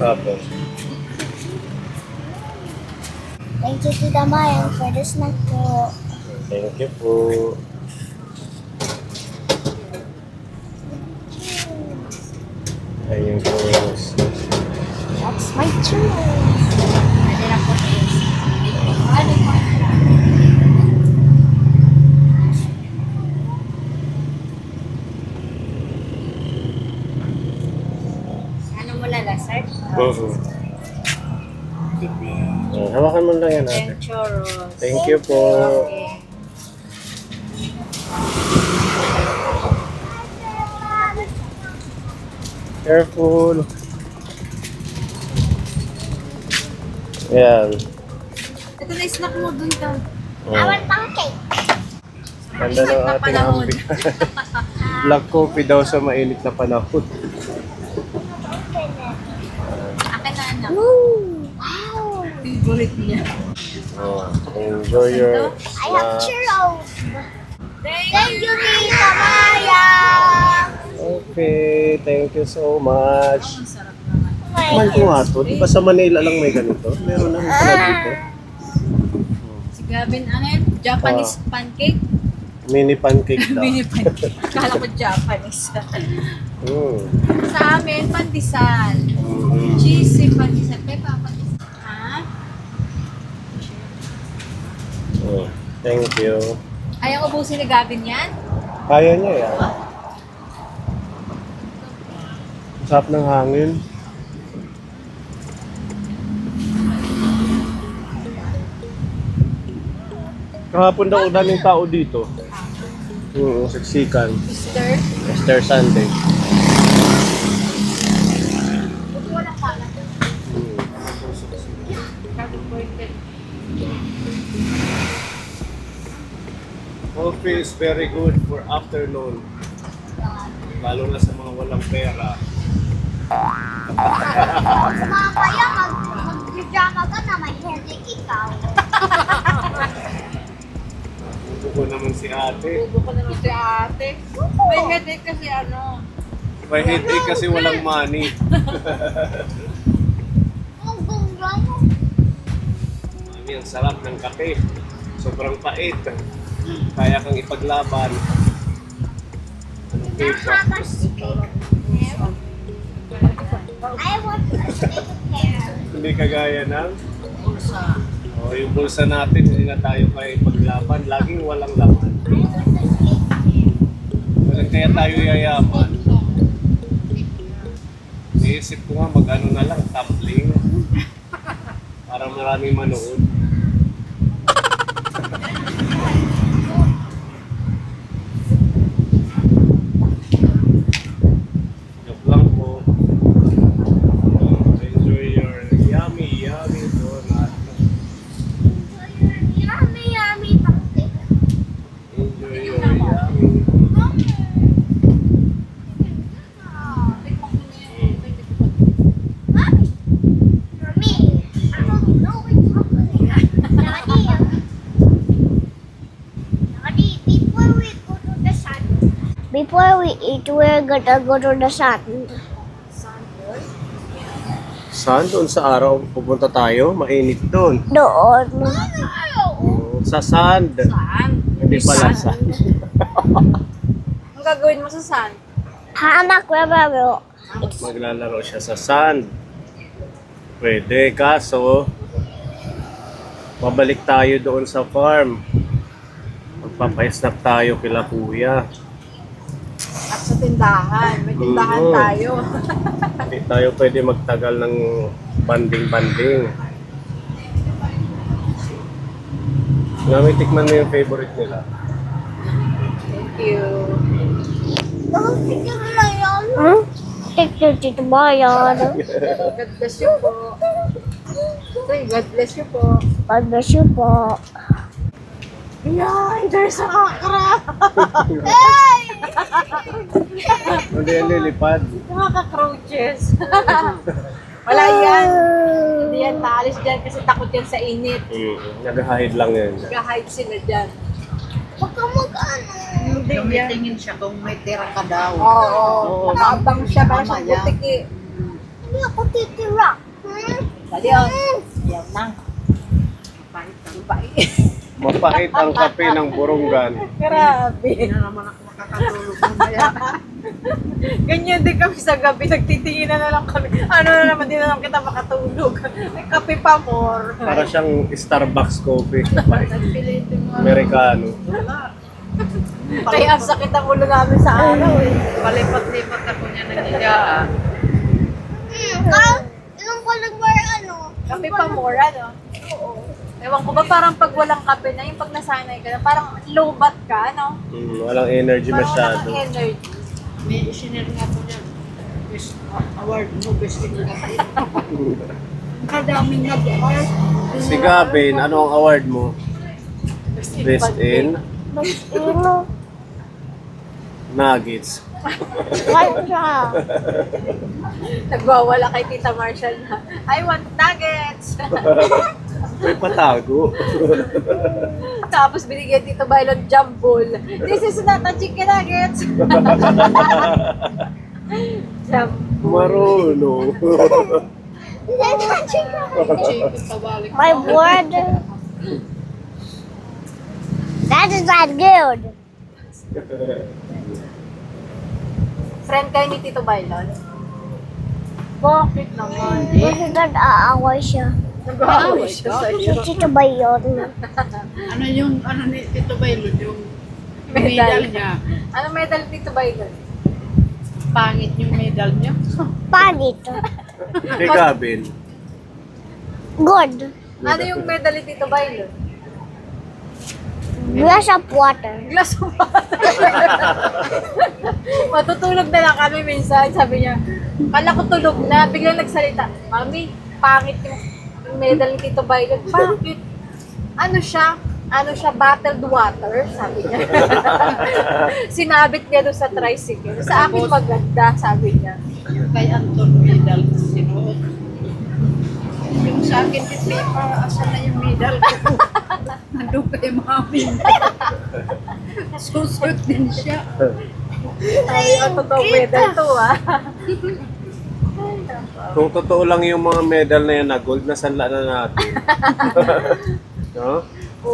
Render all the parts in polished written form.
Apo. Thank you, Tita Mayan, for the snack po. Thank you po. Ayun po. That's my choice. Pwede na po ito. Ano po? Ano mo lalasar? Oo. Hawakan mo lang yan ate. Churros. Thank you po. Okay. Careful. Yan. Ito na snack mo dun ka. Awan pang cake. Ganda ng ating panahon. hambing. Black coffee daw sa mainit na panahon. Akin na anak. Wow! Favorite niya. Oh, enjoy your I have snack. churros. Thank you, Tita Maya! Okay, thank you so much. Ang sarap naman. Man ko nga to, di ba sa Manila lang may ganito? Meron na rin pala dito. Si Gavin, ano yun? Japanese pancake? Mini pancake daw. Mini pancake. Akala ko Japanese. Mm. Sa amin, pandesal. Mm. Cheesy pandesal. May papandesal. Ha? Oh, thank you. Ayaw ubusin ni Gavin yan? Kaya niya yan. Sarap ng hangin. Kahapon daw daming tao dito. Siksikan. Mister? Easter Sunday. Wala pala. Mm. Coffee is very good for afternoon. Lalo na sa mga walang pera. Sa mga kaya, mag-drama ka na may headache ikaw. Upo ko naman si ate. Ubo ko naman si ate. May headache kasi ano. May headache kasi walang money. Ang ganda mo. Mami, ang sarap ng kape. Sobrang pait. Kaya kang ipaglaban. Anong cake? Have a stick. I want a stick hair. Hindi kagaya ng Bulsa. yung bulsa natin, hindi na tayo kaya ipaglaban. Laging walang laman. I want a stick hair. Walang kaya tayo yayaman. Iisip ko nga mag-ano na lang, tumbling. Para maraming manood. Joke lang po. Enjoy your yummy donut. Yummy, yummy pancake. Enjoy your yummy. Mommy, for me, I don't know which chocolate. Daddy, before we go to the sun. Before we eat, we're gonna go to the sun. Saan doon sa araw pupunta tayo? Mainit doon. Doon. Sa sand. Saan? Hindi pala sand. Ang gagawin mo sa saan? Hanak na babo. Maglalaro siya sa sand. Pwede, kaso pabalik tayo doon sa farm. Magpapayasnap tayo kila kuya. At sa tindahan. May tindahan Mhm. tayo. Hindi tayo pwede magtagal ng banding-banding. Nami, tikman mo yung favorite nila. Thank you. Hmm? Tito Bayan. God bless you po. Say, God bless you po. God bless you po. Yan, there's a kakra. Hindi yan lilipad. Mga cockroaches. Wala yan. Hindi yan naalis dyan kasi takot yan sa init. Nag-hide lang yan. Nag-hide sila dyan. Huwag kang mag-ano. Hindi yan. Tingin siya kung may tira ka daw. Oo. Nakaabang siya. Parang Tama siyang yan. butik eh. Hindi ako titira. Hmm? Dali, oh. Yan na. Mapait. Mapait. Mapait ang kape ng Burungan. Grabe. Ganyan din kami sa gabi. Nagtitingin na lang kami. Ano na naman, di na lang kita makatulog. May kape pa more. Para siyang Starbucks coffee. Amerikano. Kaya ang sakit ang ulo namin sa araw eh. Palipat-lipat ako niya nangyayaan. Ilang ko lang ba ano? Kape pa more, ano? Oo. Ewan ko ba, parang pag walang kape na, yung pag nasanay ka na, parang low bat ka, no? Walang energy Parang masyado. walang energy. May isinare nga po niya. Best award mo, best in kape. Kadaming nag-award. Si Gavin, ano ang award mo? Best in Mas ino. Nuggets. Wala siya. Nagwawala kay Tita Marshall na, I want nuggets! May patago. Tapos binigyan Tito Bailon jambol. This is not a chicken nuggets! Jambol. Marunong. Chicken pabalik. My word. That is not good. Friend kayo ni Tito Bailon? Bakit naman? Kasi nag-aaway siya. Nag-aaway siya sa'yo. Dito ba yun? Ano yung, ano ni Tito Bailon, yung Medal. medal niya. Ano medal ni Tito Bailon? Pangit yung medal niya. Pangit. Si Gavin. Good. Ano yung medal ni Tito Bailon? Glass of water. Glass of water. Matutulog na lang kami minsan. Sabi niya, kala ko tulog na. Biglang nagsalita, Mami, pangit yung medal ni Tito Bailon. Bakit? Ano siya? Ano siya? Bottled water? Sabi niya. Sinabit niya doon sa tricycle. Sa akin maganda, sabi niya. Kay Anton medal sinuot. Yung sa akin, si Pepa, asan na yung medal ko? Nandun kay Mami. Susot din siya. Ay, ang totoo medal to ah. Kung totoo lang yung mga medal na yan na gold, nasanla na natin. No?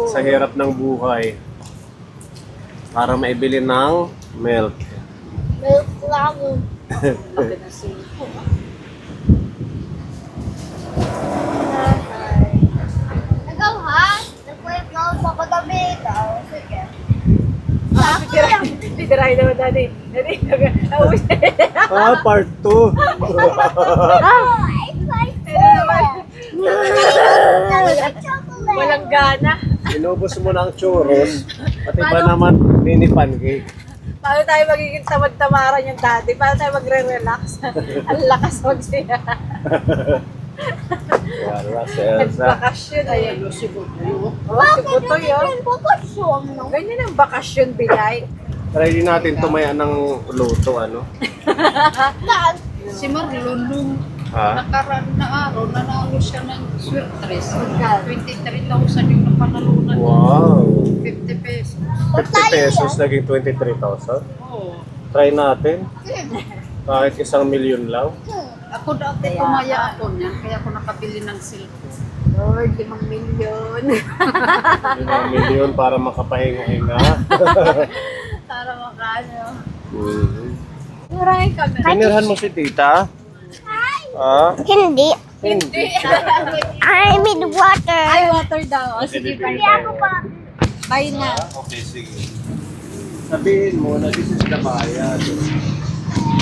Sa hirap ng buhay. Para maibili ng milk. Milk lang. Okay na si Ikaw ha? Nagpuyat na ako sa kagabi. Ikaw. Sige. Titirahin naman dati. Dati, nauwi Part 2. Oh, I like chocolate. Walang gana. Inubos mo ng churros. At iba naman, mini pancake. Paano tayo magiging tamad-tamaran yung dati? Paano tayo magre-relax? Ang lakas magsiya. Wala si Elsa. Bakasyon. Ayan. Ayun, si Butoy. Oh, si Butoy yun. Bakasyon, no? Ganyan ang bakasyon, Bilay. Try din natin tumaya ng luto, ano? Si Marlon, nung Ha? nakaraan na araw, nanalo siya ng sweatress. Magkano? 23,000 yung napanalunan. Wow! 50 pesos. 50 pesos naging 23,000. Oo. Try natin. Kahit 1,000,000 lang. Ako dati tumaya ako niyan, kaya ako nakabili ng cellphone. Lord, 5 milyon. 5,000,000 para makapahinga-hinga. Para makano. Mm-hmm. Maraming kami. Pinirhan mo si tita? Ah? Hindi. Hindi. I need water. Ay, water daw. O, sige, Hindi bye. Ako pa. Bye na. Okay, sige. Sabihin mo na this is the bayad.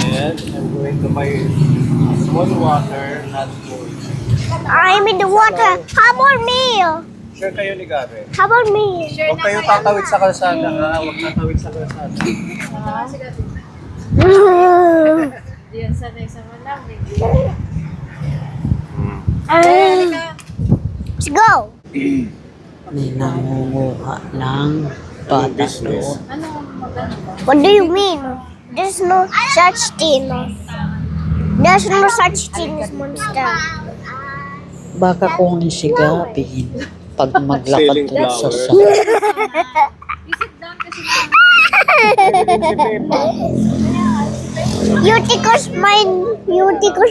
And I'm going to buy small water, not cold. I need water. How about me? Sure kayo ni Gavin? How about me? Share Huwag na kayo kayo. tatawid sa kalsada ha. Huwag tatawid sa kalsada. Ah, sige. Diyan sanay sa malamig. Let's go. May nangunguha ng bata Business. doon. Ano maganda ba? What do you mean? There's no such thing. There's no such thing as monster. Baka kunin si Gabi pag maglakad Selling doon sa flowers. sakit. Isit down kasi Si Pepa. You tickles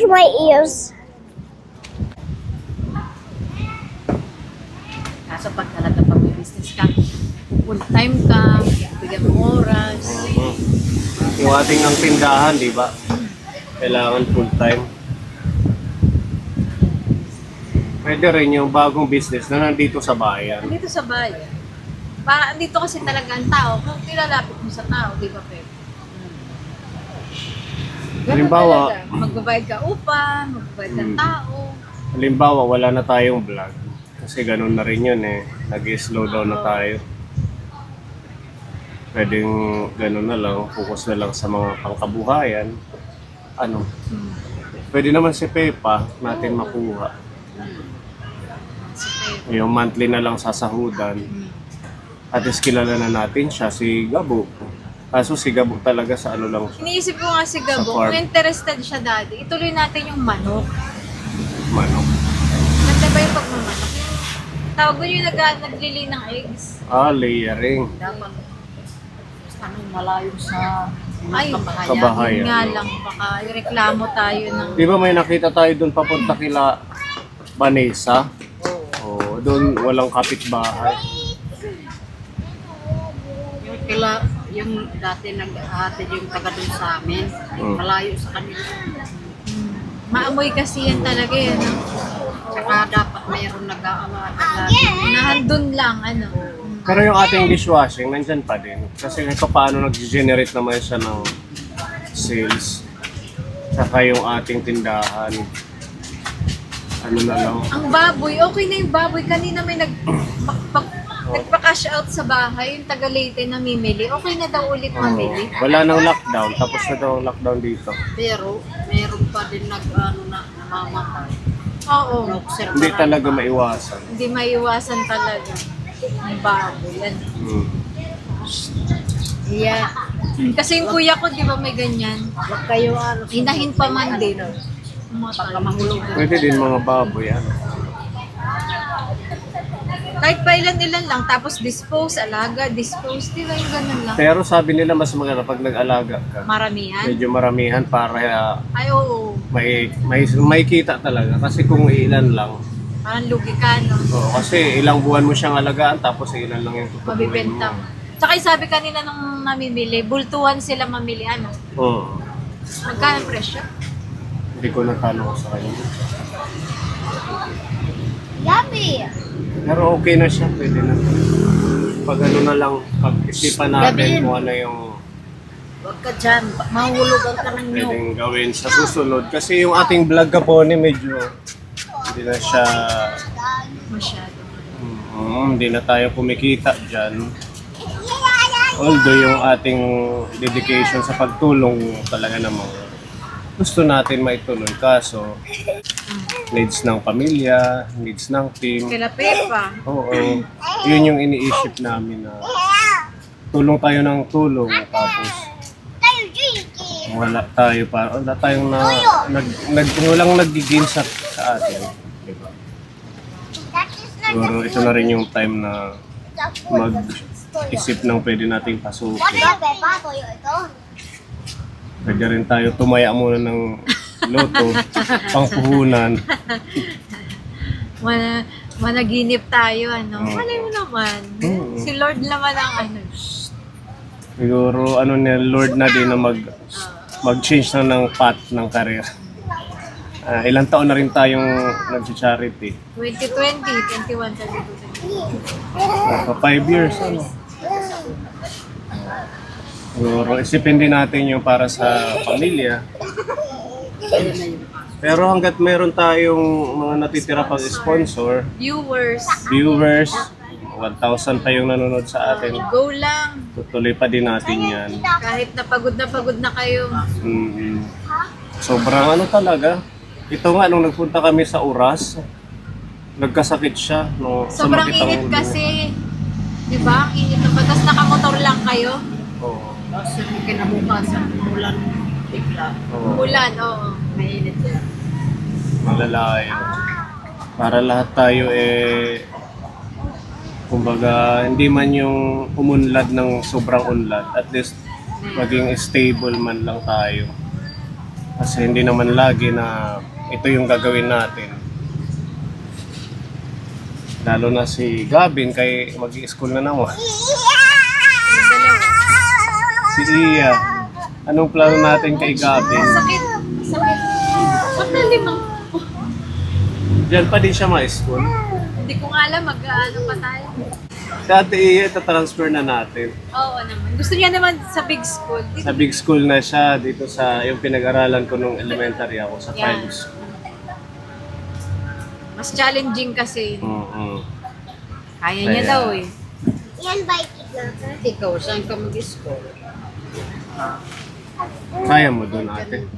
my ears. Kaso pag talaga pag may business ka, full time ka, bigyan mo oras. Yung ating ang tindahan, di ba? Kailangan full time. Pwede rin yung bagong business na nandito sa bayan. Dito sa bayan. Para dito kasi talaga ang tao, kung nilalapit mo sa tao, di ba, Pep? Ganun Halimbawa- talaga. Magbabayad ka upa, magbabayad ka tao. Halimbawa, wala na tayong vlog. Kasi ganun na rin yun eh. Nag-slow down na tayo. Pwedeng ganun na lang, focus na lang sa mga pangkabuhayan. Ano? Pwede naman si Pepa natin makuha. Yung monthly na lang sasahudan. At least kilala na natin siya, si Gabo. Kaso si Gabo talaga sa ano lang siya. Iniisip ko nga si Gabo, Sa farm. kung interested siya daddy, ituloy natin yung manok. Manok. Ganda ba yung pagmamanok? Tawag mo yung naglili ng eggs. Layering. Dapat ano, malayo sa Ay, kabahayan. Kabahayan. Yun nga lang, baka reklamo tayo ng... Di ba may nakita tayo doon papunta kila Vanessa? Oo, doon walang kapitbahay. Yung kila, yung dati nag-ahatid yung taga doon sa amin, malayo sa kanila. Maamoy kasi yan talaga yan. No? Saka dapat mayroon nag-aawat. Nahandun lang, ano. Pero yung ating dishwashing, nandyan pa din. Kasi ito paano nag-generate naman siya ng sales. Saka yung ating tindahan. Ano na lang. Ang baboy, okay na yung baboy. Kanina may nagpa-cash out sa bahay, yung taga Leyte na mimili. Okay na daw ulit mamili. Wala nang lockdown. Tapos na daw ang lockdown dito. Pero meron pa din namamatay. Oo. Na-observe Hindi na- talaga maiwasan. Hindi maiwasan talaga. Ang baboy. Yan. Hmm. Yeah. Kasi yung kuya ko, di ba may ganyan? Huwag kayo ano. Inahin pa man din. Pagka mahulog. Pwede din mga baboy. Ano? Kahit pa ilan-ilan lang, tapos dispose, alaga, dispose, di ba yung ganun lang? Pero sabi nila mas maganda pag nag-alaga ka. Maramihan? Medyo maramihan para Ay, oo. may kita talaga. Kasi kung ilan lang, Parang lugi ka, no? oo, kasi ilang buwan mo siyang alagaan tapos ilan lang yung tutubuin Mabibenta mo. mo. Tsaka yung sabi kanina nung namimili, bultuhan sila mamili, ano? Oo. Magkano ang presyo? Hindi ko natanong sa kanya. Yummy. Pero okay na siya, pwede na. Pag ano na lang, pag-isipan natin kung ano yung Huwag ka dyan. Mahulugan ka ng nyog. pwedeng gawin sa susunod. Kasi yung ating vlog kapone medyo hindi na siya, Masyado. hindi na tayo kumikita dyan. Although yung ating dedication sa pagtulong talaga namang gusto natin maituloy. Kaso, needs ng pamilya, needs ng team. Kila Pepa. Oo, yun yung iniisip namin na tulong tayo ng tulong tapos Tayo drinking. wala tayong walang nag-gain sa atin. Diba? That is not Siguro ito na rin yung time na the food. mag-isip ng pwede nating What pasukin. is Peppa? Toyo ito. Pwede rin tayo tumaya muna ng loto, pangpuhunan. Managinip tayo, ano? Oo. Malay mo naman. Oo. Si Lord naman ang ano. Siguro ano ni Lord na din na mag-change na ng path ng career. Ilang taon na rin tayong nag-charity. 2020, 21, 22, 5 years, ano? Siguro, isipin din natin yung para sa pamilya. Pero hanggat meron tayong mga natitira pang sponsor, viewers. viewers, 1,000 pa yung nanonood sa atin, Go lang. tutuloy pa din natin yan. Kahit na pagod na kayo. Mm-mm. Sobrang ano talaga. Ito nga, nung nagpunta kami sa Uras, nagkasakit siya. No, Sobrang sumakit ang init ulo. kasi. Di ba? Ang init na batas nakamotor lang kayo. Oo. Tapos yung kinabukasan, ulan bigla. Oo. Ulan, oo. Mainit yan. Malalayo. Para lahat tayo kumbaga, hindi man yung umunlad ng sobrang unlad, at least maging stable man lang tayo. Kasi hindi naman lagi na ito yung gagawin natin. Lalo na si Gavin kay mag-i-school na naman. Si Iya. Anong plano natin kay Gavin? Sakit. Ba't nalimang? Diyan pa din siya ma-school. Hindi ko nga alam mag-ano pa tayo. Dati Iya, itatransfer na natin. Oo naman. Gusto niya naman sa big school. Sa big school na siya, dito sa yung pinag-aralan ko nung elementary ako sa Yeah. private school. Mas challenging kasi. Kaya- Kaya niya daw eh. Yan biking natin. Ikaw, saan ka mag-school? Kaya mo doon ate.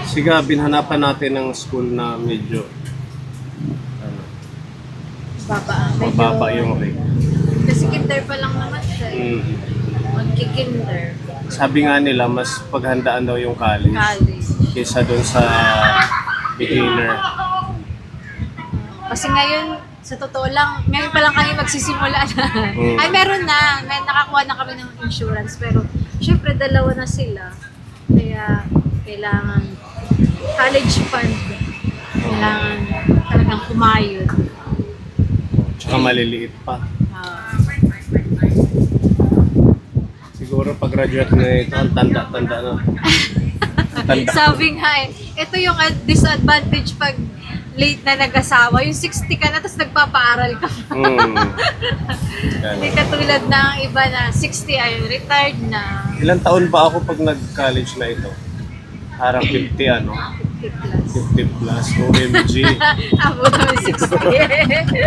Si Gavin, hanapan natin ng school na medyo mababa yung rate. Kasi kinder pa lang naman siya eh. Magkikinder. Sabi nga nila, mas paghandaan daw yung college College. kaysa doon sa beginner. Kasi ngayon, sa totoo lang, ngayon pa lang kami magsisimula na. Ay, meron na. May nakakuha na kami ng insurance. Pero, syempre, dalawa na sila. Kaya, kailangan college fund. Kailangan talagang kumayod. Tsaka maliliit pa. Ah, Siguro pag-graduate na ito, ang tanda-tanda na. Ang tanda. sabi nga eh, ito yung disadvantage pag late na nag-asawa. Yung 60 ka na, tapos nagpapaaral ka pa. Hindi katulad ng iba na 60 ay retired na. Ilang taon pa ako pag nag-college na ito? Parang 50 ano? 50 plus. 50 plus. OMG. Ako naman 60.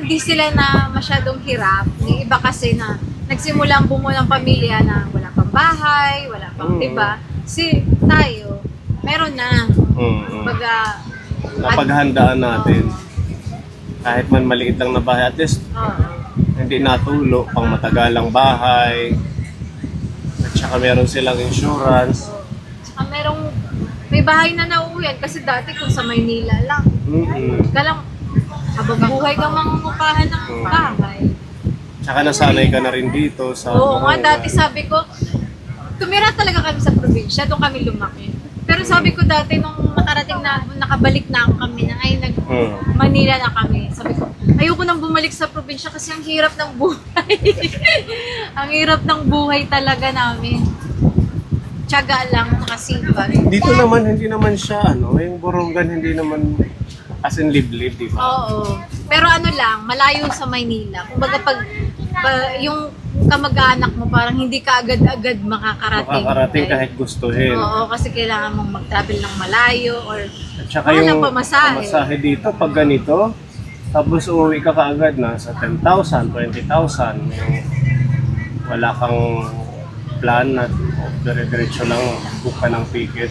Hindi sila na masyadong hirap. Yung iba kasi na nagsimulang bumuo ng pamilya na wala pang bahay, wala pang diba? Tayo, meron na. Baga, Napaghandaan natin. Kahit man maliit lang na bahay, at least hindi natulo, pang matagalang bahay. At saka meron silang insurance. saka may bahay na nauuwian kasi dati kung sa Maynila lang. Galang, habang buhay kang mangungupahan ng bahay. Tsaka nasanay ka na rin dito sa Oo nga, barangay. dati sabi ko, tumira talaga kami sa probinsya, doon kami lumaki. Pero sabi ko dati, nung nakabalik na kami na, Manila na kami. Sabi ko, ayoko nang bumalik sa probinsya kasi ang hirap ng buhay. Ang hirap ng buhay talaga namin. Tiyaga lang, nakasipag. Dito naman, hindi naman siya, yung Borongan, hindi naman as in live-live, di ba? Oo. Pero lang, malayo sa Maynila. Kumbaga yung kamag-anak mo, parang hindi ka agad-agad makakarating. Makakarating kahit gustuhin. Oo, kasi kailangan mong mag-travel ng malayo or At saka mahal yung ang pamasahe. pamasahe dito, pag ganito, tapos uuwi ka kaagad na sa 10,000, 20,000. Wala kang plan na dire-diretso lang book ka ng ticket.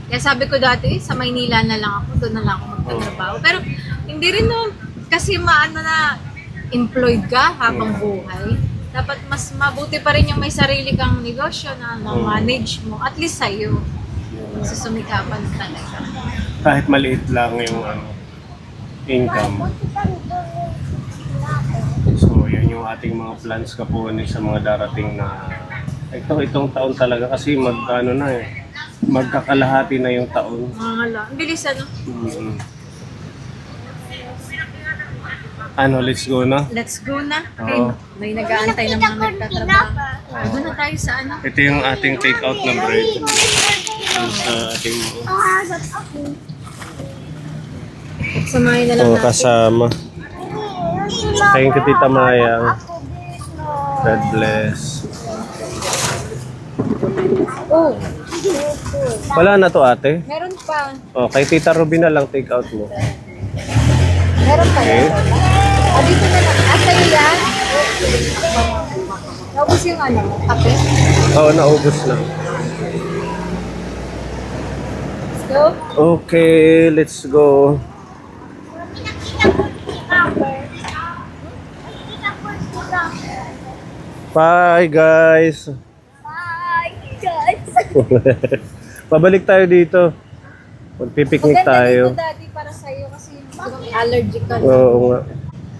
Kaya sabi ko dati, sa Maynila na lang ako, doon na lang ako magtatrabaho. Pero hindi rin no, kasi na employed ka habang buhay. Dapat mas mabuti pa rin yung may sarili kang negosyo na manage mo, at least sa'yo. Susumikapan talaga. Kahit maliit lang yung income. So, yan yung ating mga plans kapunin sa mga darating na itong taon talaga kasi magkakalahati na yung taon. Ang bilis ano? Let's go na. Let's go na. Okay. Oo. May nag-aantay ng mga nagtatrabaho. Doon na tayo sa Ito yung ating take-out na bread. Sa ating Samahin na lang natin. kasama. Thank you, Tita Maya. God bless. Oh, Wala na to, ate. meron pa. Kay Tita Ruby na lang take-out mo. Meron pa Okay. yan. Dito na lang. Sa'yo yan? Naubos yung kape? Oo, naubos na. Let's go. Okay, let's go. Bye, guys. Bye, guys. Pabalik tayo dito. Magpipiknik Maganda tayo. dito, Daddy, para sa'yo kasi yung allergic ka. Oo nga.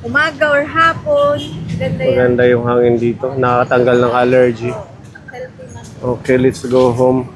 Umaga or hapon, Ganda yan. Maganda yung hangin dito. Nakakatanggal ng allergy. Healthy man. Okay, let's go home.